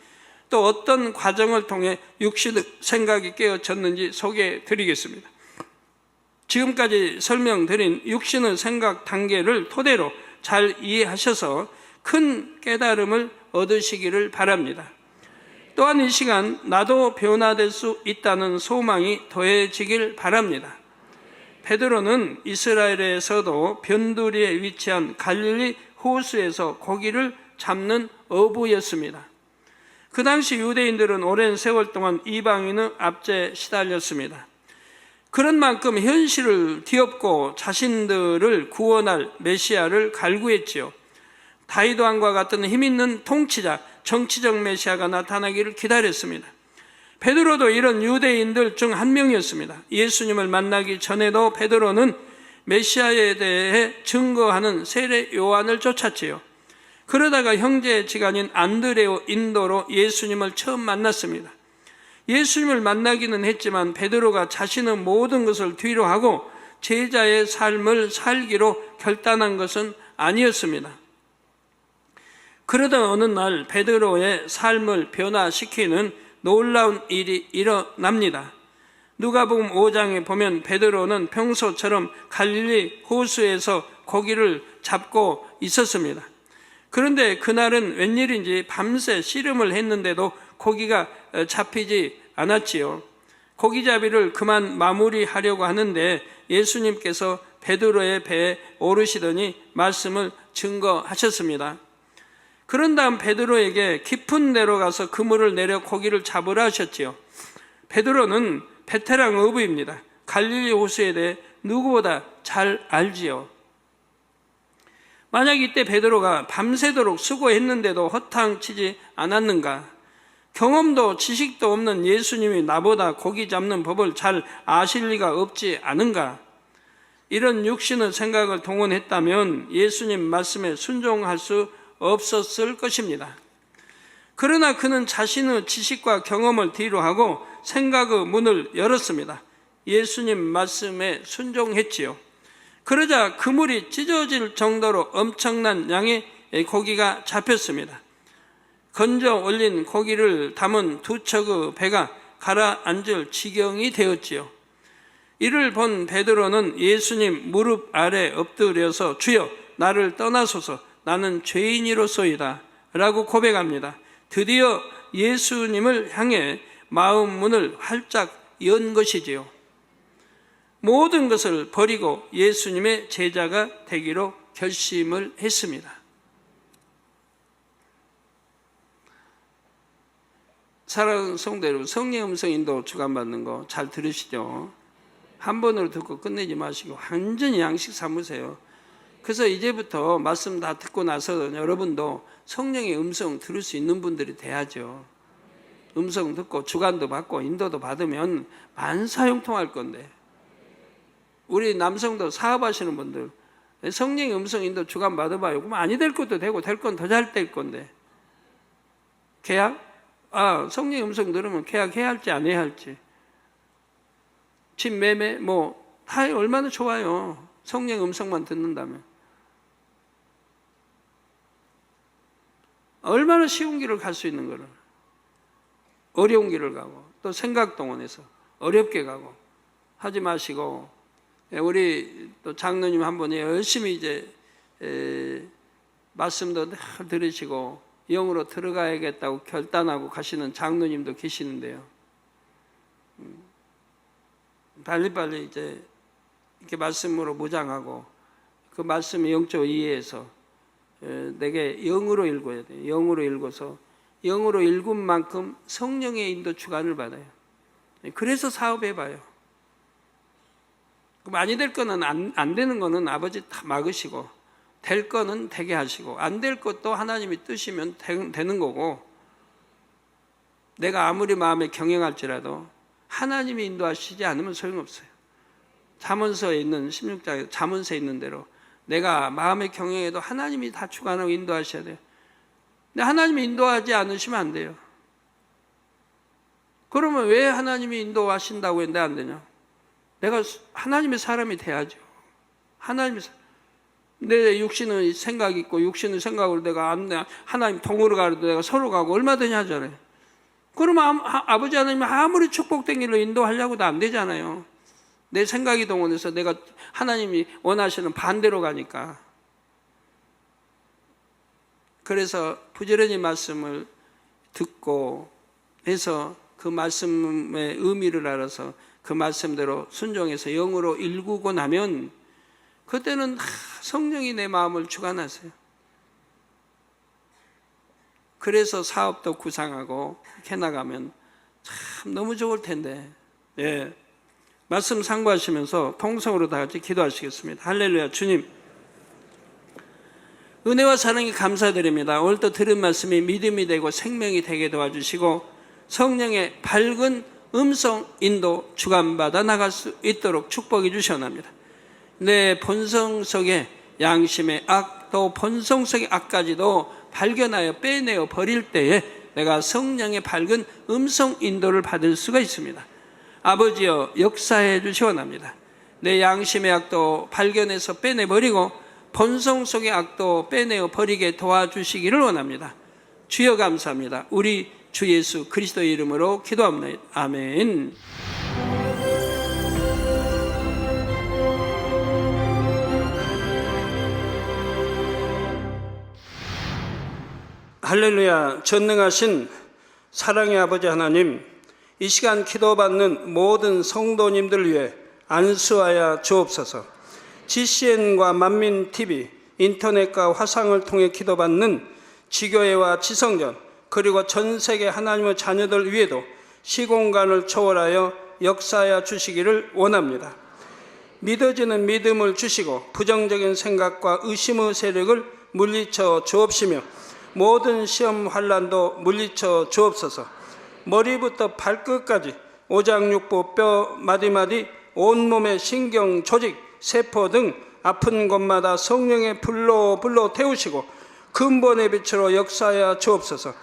또 어떤 과정을 통해 육신의 생각이 깨어졌는지 소개해 드리겠습니다. 지금까지 설명드린 육신의 생각 단계를 토대로 잘 이해하셔서 큰 깨달음을 얻으시기를 바랍니다. 또한 이 시간 나도 변화될 수 있다는 소망이 더해지길 바랍니다. 베드로는 이스라엘에서도 변두리에 위치한 갈릴리 호수에서 고기를 잡는 어부였습니다. 그 당시 유대인들은 오랜 세월 동안 이방인의 압제에 시달렸습니다. 그런 만큼 현실을 뒤엎고 자신들을 구원할 메시아를 갈구했지요. 다윗 왕과 같은 힘있는 통치자, 정치적 메시아가 나타나기를 기다렸습니다. 베드로도 이런 유대인들 중 한 명이었습니다. 예수님을 만나기 전에도 베드로는 메시아에 대해 증거하는 세례 요한을 쫓았지요. 그러다가 형제지간인 안드레오 인도로 예수님을 처음 만났습니다. 예수님을 만나기는 했지만 베드로가 자신의 모든 것을 뒤로 하고 제자의 삶을 살기로 결단한 것은 아니었습니다. 그러던 어느 날 베드로의 삶을 변화시키는 놀라운 일이 일어납니다. 누가복음 5장에 보면 베드로는 평소처럼 갈릴리 호수에서 고기를 잡고 있었습니다. 그런데 그날은 웬일인지 밤새 씨름을 했는데도 고기가 잡히지 않았지요. 고기잡이를 그만 마무리하려고 하는데 예수님께서 베드로의 배에 오르시더니 말씀을 증거하셨습니다. 그런 다음 베드로에게 깊은 데로 가서 그물을 내려 고기를 잡으라 하셨지요. 베드로는 베테랑 어부입니다. 갈릴리 호수에 대해 누구보다 잘 알지요. 만약 이때 베드로가 밤새도록 수고했는데도 허탕치지 않았는가? 경험도 지식도 없는 예수님이 나보다 고기 잡는 법을 잘 아실 리가 없지 않은가? 이런 육신의 생각을 동원했다면 예수님 말씀에 순종할 수 없었을 것입니다. 그러나 그는 자신의 지식과 경험을 뒤로 하고 생각의 문을 열었습니다. 예수님 말씀에 순종했지요. 그러자 그물이 찢어질 정도로 엄청난 양의 고기가 잡혔습니다. 건져 올린 고기를 담은 두 척의 배가 가라앉을 지경이 되었지요. 이를 본 베드로는 예수님 무릎 아래 엎드려서 주여 나를 떠나소서 나는 죄인이로소이다 라고 고백합니다. 드디어 예수님을 향해 마음 문을 활짝 연 것이지요. 모든 것을 버리고 예수님의 제자가 되기로 결심을 했습니다. 사랑하는 성도 여러분, 성령의 음성 인도 주관받는 거 잘 들으시죠? 한 번으로 듣고 끝내지 마시고 완전히 양식 삼으세요. 그래서 이제부터 말씀 다 듣고 나서 여러분도 성령의 음성 들을 수 있는 분들이 돼야죠. 음성 듣고 주관도 받고 인도도 받으면 만사형통할 건데, 우리 남성도 사업하시는 분들 성령의 음성 인도 주관 받아봐요. 그럼 아니 될 것도 되고 될 건 더 잘 될 건데. 계약? 성령의 음성 들으면 계약해야 할지 안 해야 할지, 집 매매 다 얼마나 좋아요. 성령의 음성만 듣는다면 얼마나 쉬운 길을 갈 수 있는 거를, 어려운 길을 가고 또 생각 동원해서 어렵게 가고 하지 마시고, 우리 또 장로님 한 분이 열심히 이제 말씀도 늘 들으시고 영으로 들어가야겠다고 결단하고 가시는 장로님도 계시는데요. 빨리빨리 이제 이렇게 말씀으로 무장하고 그 말씀의 영적 이해해서 내게 영으로 읽어야 돼요. 영으로 읽어서 영으로 일군 만큼 성령의 인도 주관을 받아요. 그래서 사업해봐요. 많이 될 거는 안 되는 거는 아버지 다 막으시고, 될 거는 되게 하시고, 안 될 것도 하나님이 뜨시면 되는 거고, 내가 아무리 마음에 경영할지라도 하나님이 인도하시지 않으면 소용없어요. 잠언서에 있는 16장에 잠언서에 있는 대로 내가 마음의 경영에도 하나님이 다 주관하고 인도하셔야 돼요. 근데 하나님이 인도하지 않으시면 안 돼요. 그러면 왜 하나님이 인도하신다고 했는데 안 되냐? 내가 하나님의 사람이 돼야죠. 내 육신은 생각이 있고 육신은 생각으로 내가 하나님 동으로 가도 내가 서로 가고 얼마든지 하잖아요. 그러면 아버지 하나님이 아무리 축복된 길로 인도하려고도 안 되잖아요. 내 생각이 동원해서 내가 하나님이 원하시는 반대로 가니까. 그래서 부지런히 말씀을 듣고 해서 그 말씀의 의미를 알아서 그 말씀대로 순종해서 영으로 일구고 나면 그때는 성령이 내 마음을 주관하세요. 그래서 사업도 구상하고 해나가면 참 너무 좋을 텐데. 예. 말씀 상고하시면서 통성으로 다 같이 기도하시겠습니다. 할렐루야. 주님, 은혜와 사랑에 감사드립니다. 오늘 또 들은 말씀이 믿음이 되고 생명이 되게 도와주시고 성령의 밝은 음성 인도 주관받아 나갈 수 있도록 축복해 주시옵나이다. 내 본성 속에 양심의 악, 또 본성 속의 악까지도 발견하여 빼내어 버릴 때에 내가 성령의 밝은 음성 인도를 받을 수가 있습니다. 아버지여, 역사해 주시옵나이다. 내 양심의 악도 발견해서 빼내버리고 본성 속의 악도 빼내어 버리게 도와주시기를 원합니다. 주여 감사합니다. 우리 주 예수 그리스도의 이름으로 기도합니다. 아멘. 할렐루야. 전능하신 사랑의 아버지 하나님, 이 시간 기도받는 모든 성도님들 위해 안수하여 주옵소서. GCN과 만민TV, 인터넷과 화상을 통해 기도받는 지교회와 지성전, 그리고 전 세계 하나님의 자녀들 위에도 시공간을 초월하여 역사하여 주시기를 원합니다. 믿어지는 믿음을 주시고 부정적인 생각과 의심의 세력을 물리쳐 주옵시며 모든 시험 환난도 물리쳐 주옵소서. 머리부터 발끝까지 오장육부 뼈 마디마디 온몸의 신경 조직 세포 등 아픈 곳마다 성령의 불로 태우시고 근본의 빛으로 역사하여 주옵소서.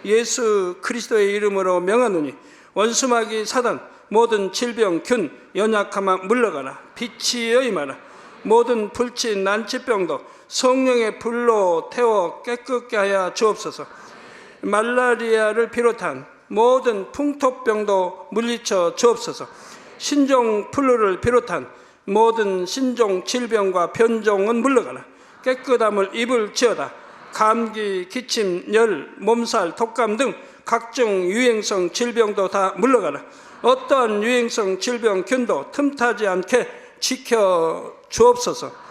예수 그리스도의 이름으로 명하노니 원수마귀 사단 모든 질병 균 연약함아 물러가라. 빛이여 임하라. 모든 불치 난치병도 성령의 불로 태워 깨끗게 하여 주옵소서. 말라리아를 비롯한 모든 풍토병도 물리쳐 주옵소서. 신종 플루를 비롯한 모든 신종 질병과 변종은 물러가라. 깨끗함을 입을 지어다. 감기, 기침, 열, 몸살, 독감 등 각종 유행성 질병도 다 물러가라. 어떠한 유행성 질병 균도 틈타지 않게 지켜 주옵소서.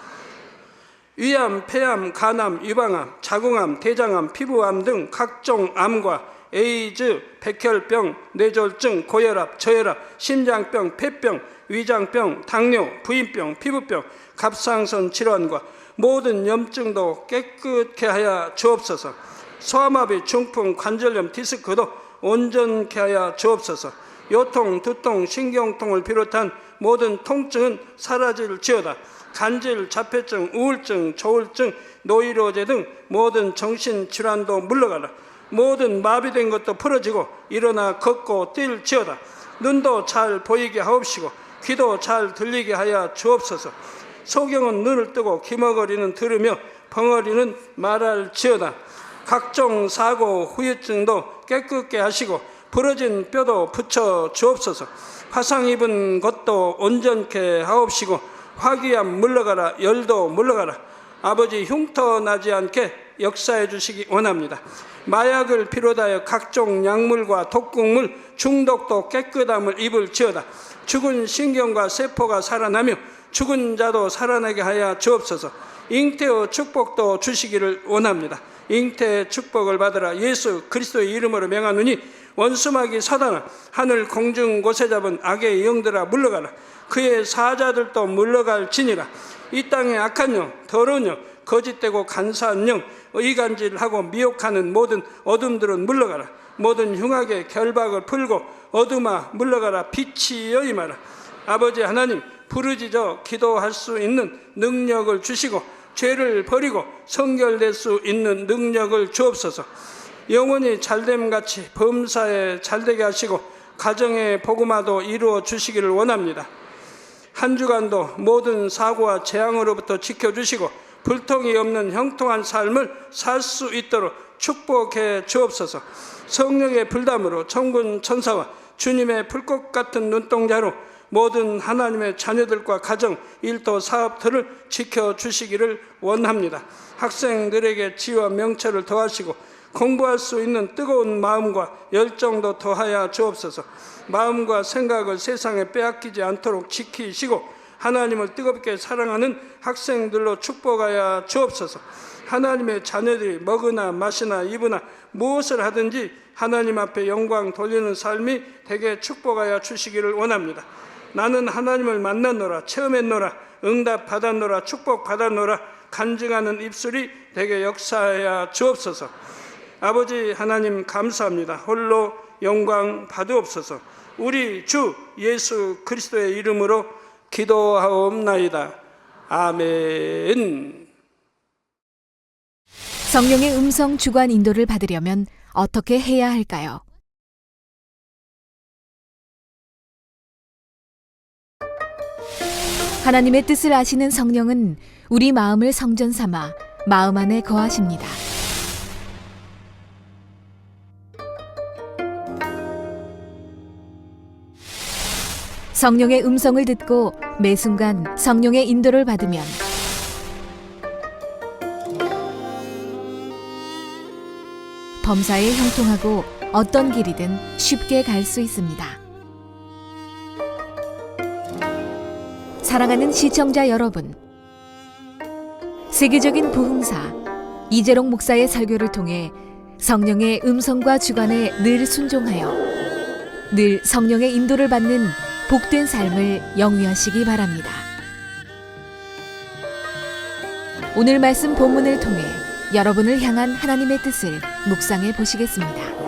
위암, 폐암, 간암, 유방암, 자궁암, 대장암, 피부암 등 각종 암과 에이즈, 백혈병, 뇌졸중, 고혈압, 저혈압, 심장병, 폐병, 위장병, 당뇨, 부인병, 피부병, 갑상선 질환과 모든 염증도 깨끗게 하여 주옵소서. 소아마비, 중풍, 관절염, 디스크도 온전케 하여 주옵소서. 요통, 두통, 신경통을 비롯한 모든 통증은 사라질지어다. 간질, 자폐증, 우울증, 조울증, 노이로제 등 모든 정신질환도 물러가라. 모든 마비된 것도 풀어지고 일어나 걷고 뛸지어다. 눈도 잘 보이게 하옵시고 귀도 잘 들리게 하여 주옵소서. 소경은 눈을 뜨고 기머거리는 들으며 벙어리는 말할지어다. 각종 사고 후유증도 깨끗게 하시고 부러진 뼈도 붙여 주옵소서. 화상 입은 것도 온전케 하옵시고 화기암 물러가라. 열도 물러가라. 아버지 흉터 나지 않게 역사해 주시기 원합니다. 마약을 비롯하여 각종 약물과 독극물 중독도 깨끗함을 입을지어다. 죽은 신경과 세포가 살아나며 죽은 자도 살아나게 하여 주옵소서. 잉태의 축복도 주시기를 원합니다. 잉태의 축복을 받으라. 예수 그리스도의 이름으로 명하노니 원수마귀 사단아, 하늘 공중 곳에 잡은 악의 영들아 물러가라. 그의 사자들도 물러갈지니라. 이 땅의 악한 영, 더러운 영, 거짓되고 간사한 영, 의간질하고 미혹하는 모든 어둠들은 물러가라. 모든 흉악의 결박을 풀고 어둠아 물러가라. 빛이여 임하라. 아버지 하나님, 부르짖어 기도할 수 있는 능력을 주시고 죄를 버리고 성결될 수 있는 능력을 주옵소서. 영원히 잘됨같이 범사에 잘되게 하시고 가정의 복음화도 이루어 주시기를 원합니다. 한 주간도 모든 사고와 재앙으로부터 지켜주시고 불통이 없는 형통한 삶을 살 수 있도록 축복해 주옵소서. 성령의 불담으로 천군 천사와 주님의 불꽃 같은 눈동자로 모든 하나님의 자녀들과 가정, 일도, 사업들을 지켜주시기를 원합니다. 학생들에게 지혜와 명철을 더하시고 공부할 수 있는 뜨거운 마음과 열정도 더하여 주옵소서. 마음과 생각을 세상에 빼앗기지 않도록 지키시고 하나님을 뜨겁게 사랑하는 학생들로 축복하여 주옵소서. 하나님의 자녀들이 먹으나 마시나 입으나 무엇을 하든지 하나님 앞에 영광 돌리는 삶이 되게 축복하여 주시기를 원합니다. 나는 하나님을 만났노라, 체험했노라, 응답 받았노라, 축복 받았노라 간증하는 입술이 되게 역사하여 주옵소서. 아버지 하나님 감사합니다. 홀로 영광 받으옵소서. 우리 주 예수 그리스도의 이름으로 기도하옵나이다. 아멘. 성령의 음성 주관 인도를 받으려면 어떻게 해야 할까요? 하나님의 뜻을 아시는 성령은 우리 마음을 성전 삼아 마음 안에 거하십니다. 성령의 음성을 듣고 매 순간 성령의 인도를 받으면 범사에 형통하고 어떤 길이든 쉽게 갈 수 있습니다. 사랑하는 시청자 여러분, 세계적인 부흥사 이재롱 목사의 설교를 통해 성령의 음성과 주관에 늘 순종하여 늘 성령의 인도를 받는 복된 삶을 영위하시기 바랍니다. 오늘 말씀 본문을 통해 여러분을 향한 하나님의 뜻을 묵상해 보시겠습니다.